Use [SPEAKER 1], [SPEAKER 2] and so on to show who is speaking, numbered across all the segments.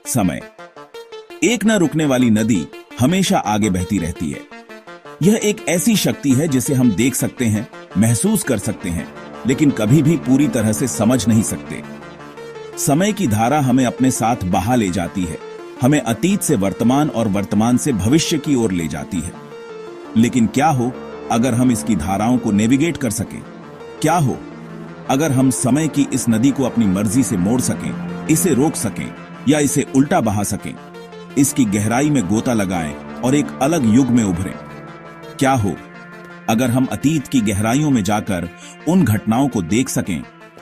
[SPEAKER 1] समय एक न रुकने वाली नदी हमेशा आगे बहती रहती है। यह एक ऐसी शक्ति है जिसे हम देख सकते हैं, महसूस कर सकते हैं, लेकिन कभी भी पूरी तरह से समझ नहीं सकते। समय की धारा हमें अपने साथ बहा ले जाती है, हमें अतीत से वर्तमान और वर्तमान से भविष्य की ओर ले जाती है। लेकिन क्या हो अगर हम इसकी धाराओं को नेविगेट कर सकें? क्या हो अगर हम समय की इस नदी को अपनी मर्जी से मोड़ सकें, इसे रोक सकें या इसे उल्टा बहा सकें, इसकी गहराई में गोता लगाएं और एक अलग युग में उभरें? क्या हो अगर हम अतीत की गहराइयों में जाकर उन घटनाओं को देख सकें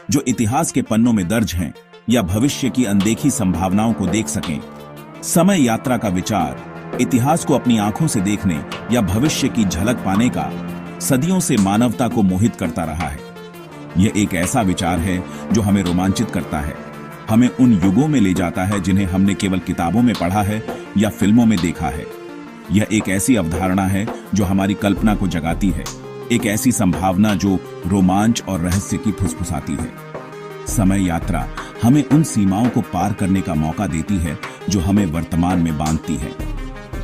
[SPEAKER 1] जो इतिहास के पन्नों में दर्ज हैं, या भविष्य की अनदेखी संभावनाओं को देख सकें? समय यात्रा का विचार इतिहास को अपनी आंखों से देखने या भविष्य की झलक पाने का सदियों से मानवता को मोहित करता रहा है। यह एक ऐसा विचार है जो हमें रोमांचित करता है, हमें उन युगों में ले जाता है जिन्हें हमने केवल किताबों में पढ़ा है या फिल्मों में देखा है। यह एक ऐसी अवधारणा है जो हमारी कल्पना को जगाती है, एक ऐसी संभावना जो रोमांच और रहस्य की फुसफुसाती है। समय यात्रा हमें उन सीमाओं को पार करने का मौका देती है जो हमें वर्तमान में बांधती है।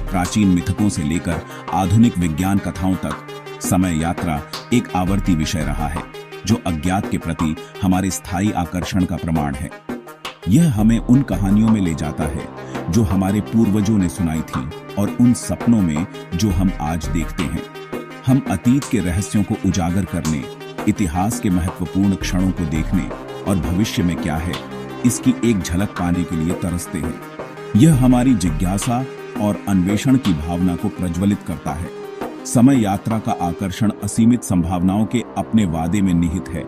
[SPEAKER 1] प्राचीन मिथकों से लेकर आधुनिक विज्ञान कथाओं तक समय यात्रा एक आवर्ती विषय रहा है, जो अज्ञात के प्रति हमारे स्थायी आकर्षण का प्रमाण है। यह हमें उन कहानियों में ले जाता है जो हमारे पूर्वजों ने सुनाई थी और उन सपनों में जो हम आज देखते हैं। हम अतीत के रहस्यों को उजागर करने, इतिहास के महत्वपूर्ण क्षणों को देखने और भविष्य में क्या है इसकी एक झलक पाने के लिए तरसते हैं। यह हमारी जिज्ञासा और अन्वेषण की भावना को प्रज्वलित करता है। समय यात्रा का आकर्षण असीमित संभावनाओं के अपने वादे में निहित है,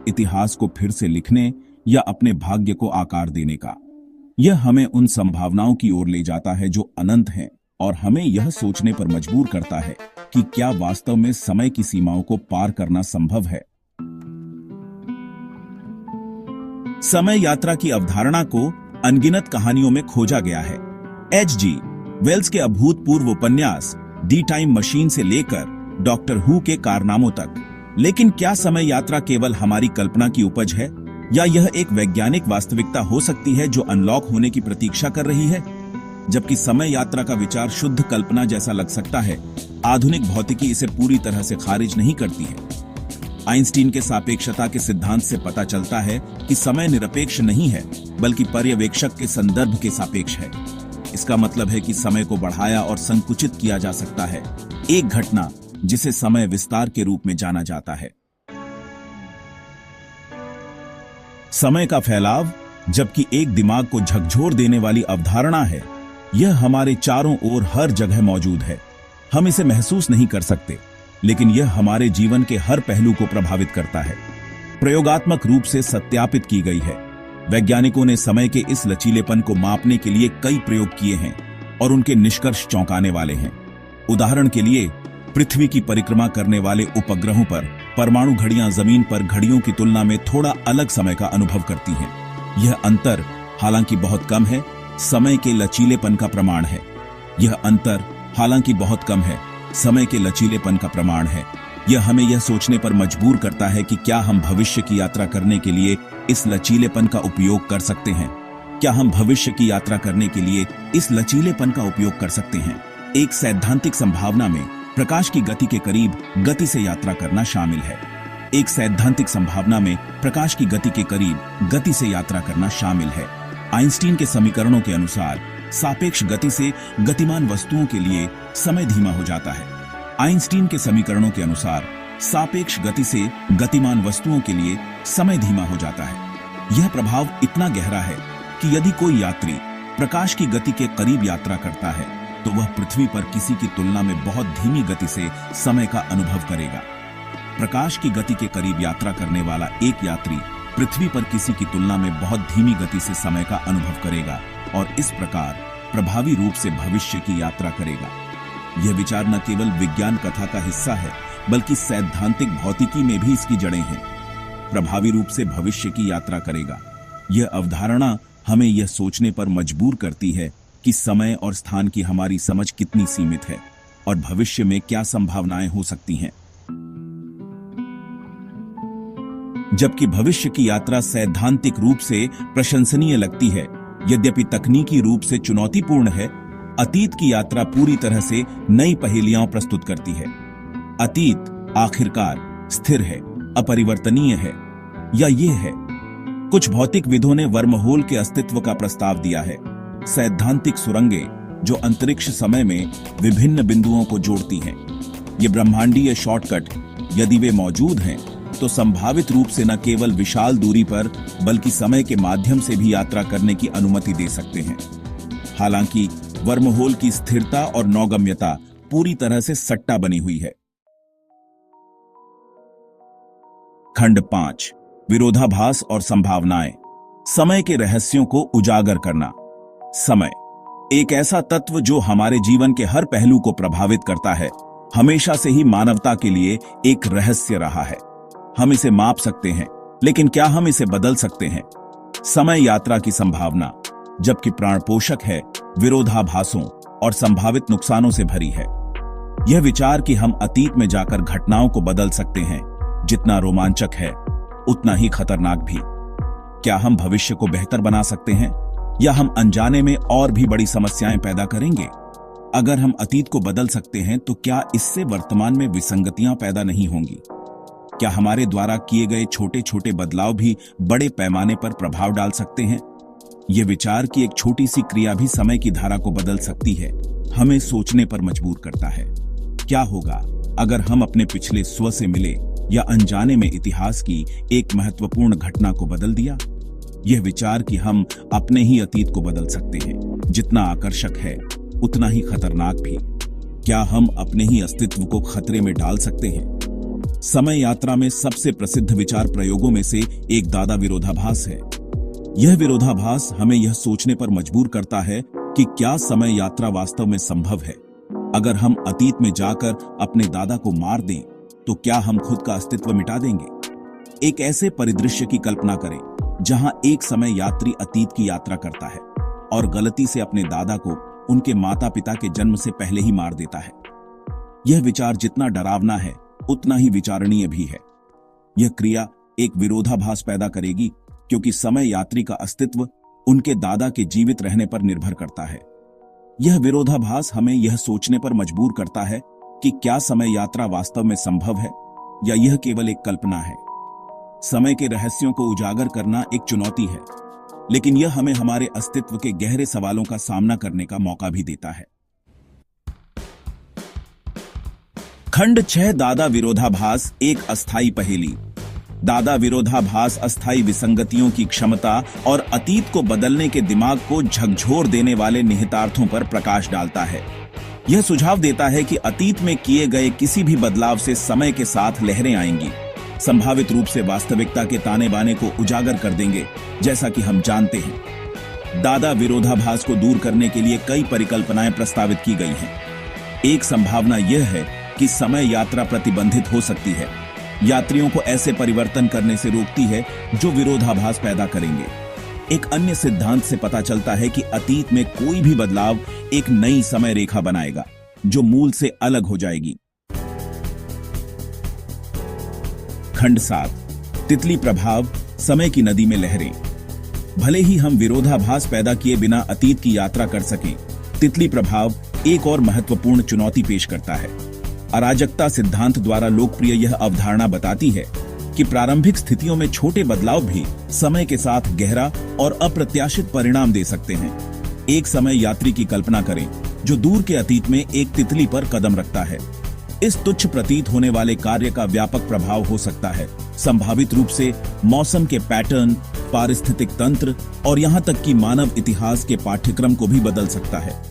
[SPEAKER 1] इतिहास को फिर से लिखने या अपने भाग्य को आकार देने का। यह हमें उन संभावनाओं की ओर ले जाता है जो अनंत हैं और हमें यह सोचने पर मजबूर करता है कि क्या वास्तव में समय की सीमाओं को पार करना संभव है। समय यात्रा की अवधारणा को अनगिनत कहानियों में खोजा गया है। H.G. वेल्स के अभूतपूर्व उपन्यास दी टाइम मशीन से लेकर डॉक्टर हू के कारनामों तक। लेकिन क्या समय यात्रा केवल हमारी कल्पना की उपज है, या यह एक वैज्ञानिक वास्तविकता हो सकती है जो अनलॉक होने की प्रतीक्षा कर रही है? जबकि समय यात्रा का विचार शुद्ध कल्पना जैसा लग सकता है, आधुनिक भौतिकी इसे पूरी तरह से खारिज नहीं करती है। आइंस्टीन के सापेक्षता के सिद्धांत से पता चलता है कि समय निरपेक्ष नहीं है, बल्कि पर्यवेक्षक के संदर्भ के सापेक्ष है। इसका मतलब है कि समय को बढ़ाया और संकुचित किया जा सकता है, एक घटना जिसे समय विस्तार के रूप में जाना जाता है। समय का फैलाव, जबकि एक दिमाग को झकझोर देने वाली अवधारणा है, यह हमारे चारों ओर हर जगह मौजूद है। हम इसे महसूस नहीं कर सकते, लेकिन यह हमारे जीवन के हर पहलू को प्रभावित करता है। प्रयोगात्मक रूप से सत्यापित की गई है। वैज्ञानिकों ने समय के इस लचीलेपन को मापने के लिए कई प्रयोग किए हैं और उनके निष्कर्ष चौंकाने वाले हैं। उदाहरण के लिए, पृथ्वी की परिक्रमा करने वाले उपग्रहों पर परमाणु घड़ियां जमीन पर घड़ियों की तुलना में थोड़ा अलग समय का अनुभव करती हैं। यह अंतर, हालांकि बहुत कम है, समय के लचीलेपन का प्रमाण है। यह अंतर, हालांकि बहुत कम है, समय के लचीलेपन का प्रमाण है। यह हमें यह सोचने पर मजबूर करता है कि क्या हम भविष्य की यात्रा करने के लिए इस लचीलेपन का उपयोग कर सकते हैं? क्या हम भविष्य की यात्रा करने के लिए इस लचीलेपन का उपयोग कर सकते हैं? एक सैद्धांतिक संभावना में प्रकाश की गति के करीब गति से यात्रा करना शामिल है। एक सैद्धांतिक संभावना में प्रकाश की गति के करीब गति से यात्रा करना शामिल है। आइंस्टीन के समीकरणों के अनुसार सापेक्ष गति से गतिमान वस्तुओं के लिए समय धीमा हो जाता है। आइंस्टीन के समीकरणों के अनुसार सापेक्ष गति से गतिमान वस्तुओं के लिए समय धीमा हो जाता है। यह प्रभाव इतना गहरा है कि यदि कोई यात्री प्रकाश की गति के करीब यात्रा करता है, तो वह पृथ्वी पर किसी की तुलना में बहुत धीमी गति से समय का अनुभव करेगा। प्रकाश की गति के करीब यात्रा करने वाला एक यात्री पृथ्वी पर किसी की तुलना में बहुत धीमी गति से समय का अनुभव करेगा और इस प्रकार प्रभावी रूप से भविष्य की यात्रा करेगा। यह विचार न केवल विज्ञान कथा का हिस्सा है, बल्कि सैद्धांतिक भौतिकी में भी इसकी जड़ें हैं। प्रभावी रूप से भविष्य की यात्रा करेगा। यह अवधारणा हमें यह सोचने पर मजबूर करती है कि समय और स्थान की हमारी समझ कितनी सीमित है और भविष्य में क्या संभावनाएं हो सकती हैं। जबकि भविष्य की यात्रा सैद्धांतिक रूप से प्रशंसनीय लगती है, यद्यपि तकनीकी रूप से चुनौतीपूर्ण है, अतीत की यात्रा पूरी तरह से नई पहेलियां प्रस्तुत करती है। अतीत आखिरकार स्थिर है, अपरिवर्तनीय है, या ये है? कुछ भौतिकविदों ने वर्महोल के अस्तित्व का प्रस्ताव दिया है, सैद्धांतिक सुरंगें जो अंतरिक्ष समय में विभिन्न बिंदुओं को जोड़ती हैं। ये ब्रह्मांडीय शॉर्टकट, यदि वे मौजूद हैं, तो संभावित रूप से न केवल विशाल दूरी पर बल्कि समय के माध्यम से भी यात्रा करने की अनुमति दे सकते हैं। हालांकि वर्महोल की स्थिरता और नौगम्यता पूरी तरह से सट्टा बनी हुई है। खंड 5, विरोधाभास और संभावनाएं। समय के रहस्यों को उजागर करना। समय एक ऐसा तत्व जो हमारे जीवन के हर पहलू को प्रभावित करता है, हमेशा से ही मानवता के लिए एक रहस्य रहा है। हम इसे माप सकते हैं, लेकिन क्या हम इसे बदल सकते हैं? समय यात्रा की संभावना, जबकि प्राण पोषक है, विरोधाभासों और संभावित नुकसानों से भरी है। यह विचार कि हम अतीत में जाकर घटनाओं को बदल सकते हैं, जितना रोमांचक है उतना ही खतरनाक भी। क्या हम भविष्य को बेहतर बना सकते हैं, या हम अनजाने में और भी बड़ी समस्याएं पैदा करेंगे? अगर हम अतीत को बदल सकते हैं, तो क्या इससे वर्तमान में विसंगतियां पैदा नहीं होंगी? क्या हमारे द्वारा किए गए छोटे छोटे बदलाव भी बड़े पैमाने पर प्रभाव डाल सकते हैं? यह विचार की एक छोटी सी क्रिया भी समय की धारा को बदल सकती है, हमें सोचने पर मजबूर करता है। क्या होगा अगर हम अपने पिछले स्व से मिले या अनजाने में इतिहास की एक महत्वपूर्ण घटना को बदल दिया? यह विचार कि हम अपने ही अतीत को बदल सकते हैं, जितना आकर्षक है उतना ही खतरनाक भी। क्या हम अपने ही अस्तित्व को खतरे में डाल सकते हैं? समय यात्रा में सबसे प्रसिद्ध विचार प्रयोगों में से एक दादा विरोधाभास है। यह विरोधाभास हमें यह सोचने पर मजबूर करता है कि क्या समय यात्रा वास्तव में संभव है। अगर हम अतीत में जाकर अपने दादा को मार दें, तो क्या हम खुद का अस्तित्व मिटा देंगे? एक ऐसे परिदृश्य की कल्पना करें जहां एक समय यात्री अतीत की यात्रा करता है और गलती से अपने दादा को उनके माता पिता के जन्म से पहले ही मार देता है। यह विचार जितना डरावना है उतना ही विचारणीय भी है। यह क्रिया एक विरोधाभास पैदा करेगी, क्योंकि समय यात्री का अस्तित्व उनके दादा के जीवित रहने पर निर्भर करता है। यह विरोधाभास हमें यह सोचने पर मजबूर करता है कि क्या समय यात्रा वास्तव में संभव है, या यह केवल एक कल्पना है। समय के रहस्यों को उजागर करना एक चुनौती है, लेकिन यह हमें हमारे अस्तित्व के गहरे सवालों का सामना करने का मौका भी देता है। खंड 6, दादा विरोधाभास, एक अस्थायी पहेली। दादा विरोधाभास अस्थायी विसंगतियों की क्षमता और अतीत को बदलने के दिमाग को झकझोर देने वाले निहितार्थों पर प्रकाश डालता है। यह सुझाव देता है कि अतीत में किए गए किसी भी बदलाव से समय के साथ लहरें आएंगी, संभावित रूप से वास्तविकता के ताने बाने को उजागर कर देंगे। जैसा कि हम जानते हैं, दादा विरोधाभास को दूर करने के लिए कई परिकल्पनाएं प्रस्तावित की गई हैं। एक संभावना यह है कि समय यात्रा प्रतिबंधित हो सकती है, यात्रियों को ऐसे परिवर्तन करने से रोकती है जो विरोधाभास पैदा करेंगे। एक अन्य सिद्धांत से पता चलता है कि अतीत में कोई भी बदलाव एक नई समय रेखा बनाएगा जो मूल से अलग हो जाएगी। खंड 7, तितली प्रभाव, समय की नदी में लहरें। भले ही हम विरोधाभास पैदा किए बिना अतीत की यात्रा कर सकें, तितली प्रभाव एक और महत्वपूर्ण चुनौती पेश करता है। अराजकता सिद्धांत द्वारा लोकप्रिय यह अवधारणा बताती है कि प्रारंभिक स्थितियों में छोटे बदलाव भी समय के साथ गहरा और अप्रत्याशित परिणाम दे सकते हैं। एक समय यात्री की कल्पना करें जो दूर के अतीत में एक तितली पर कदम रखता है। इस तुच्छ प्रतीत होने वाले कार्य का व्यापक प्रभाव हो सकता है, संभावित रूप से मौसम के पैटर्न, पारिस्थितिक तंत्र और यहां तक कि मानव इतिहास के पाठ्यक्रम को भी बदल सकता है।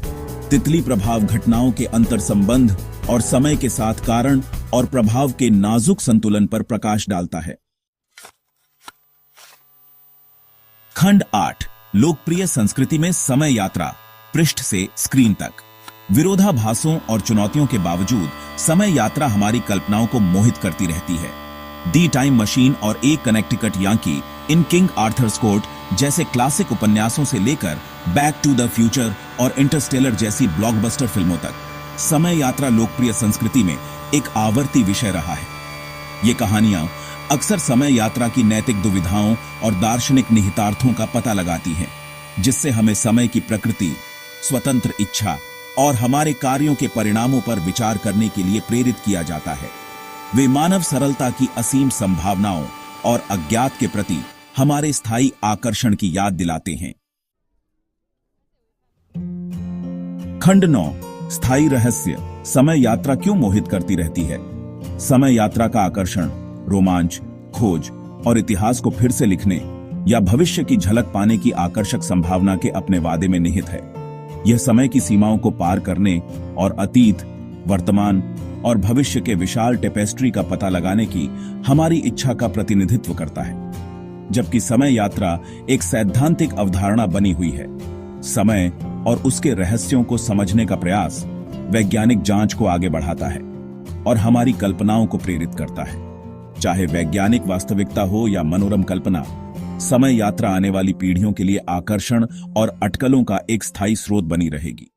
[SPEAKER 1] तितली प्रभाव घटनाओं के अंतर संबंध और समय के साथ कारण और प्रभाव के नाजुक संतुलन पर प्रकाश डालता है। खंड 8, लोकप्रिय संस्कृति में समय यात्रा, पृष्ठ से स्क्रीन तक। विरोधाभासों और चुनौतियों के बावजूद समय यात्रा हमारी कल्पनाओं को मोहित करती रहती है। दी टाइम मशीन और एक कनेक्टिकट यांकी इन किंग आर्थर्स कोर्ट जैसे क्लासिक उपन्यासों से लेकर बैक टू द फ्यूचर और इंटरस्टेलर जैसी ब्लॉकबस्टर फिल्मों तक, समय यात्रा लोकप्रिय संस्कृति में एक आवर्ती विषय रहा है। ये कहानियां अक्सर समय यात्रा की नैतिक दुविधाओं और दार्शनिक निहितार्थों का पता लगाती हैं। जिससे हमें समय की प्रकृति, स्वतंत्र इच्छा और हमारे कार्यों के परिणामों पर विचार करने के लिए प्रेरित किया जाता है। वे मानव सरलता की असीम संभावनाओं और अज्ञात के प्रति हमारे स्थायी आकर्षण की याद दिलाते हैं। खंड 9, स्थायी रहस्य। समय यात्रा क्यों मोहित करती रहती है? समय यात्रा का आकर्षण रोमांच, खोज और इतिहास को फिर से लिखने या भविष्य की झलक पाने की आकर्षक संभावना के अपने वादे में निहित है। यह समय की सीमाओं को पार करने और अतीत, वर्तमान और भविष्य के विशाल टेपेस्ट्री का पता लगाने की हमारी इच्छा का प्रतिनिधित्व करता है। जबकि समय यात्रा एक सैद्धांतिक अवधारणा बनी हुई है, समय और उसके रहस्यों को समझने का प्रयास वैज्ञानिक जांच को आगे बढ़ाता है और हमारी कल्पनाओं को प्रेरित करता है। चाहे वैज्ञानिक वास्तविकता हो या मनोरम कल्पना, समय यात्रा आने वाली पीढ़ियों के लिए आकर्षण और अटकलों का एक स्थायी स्रोत बनी रहेगी।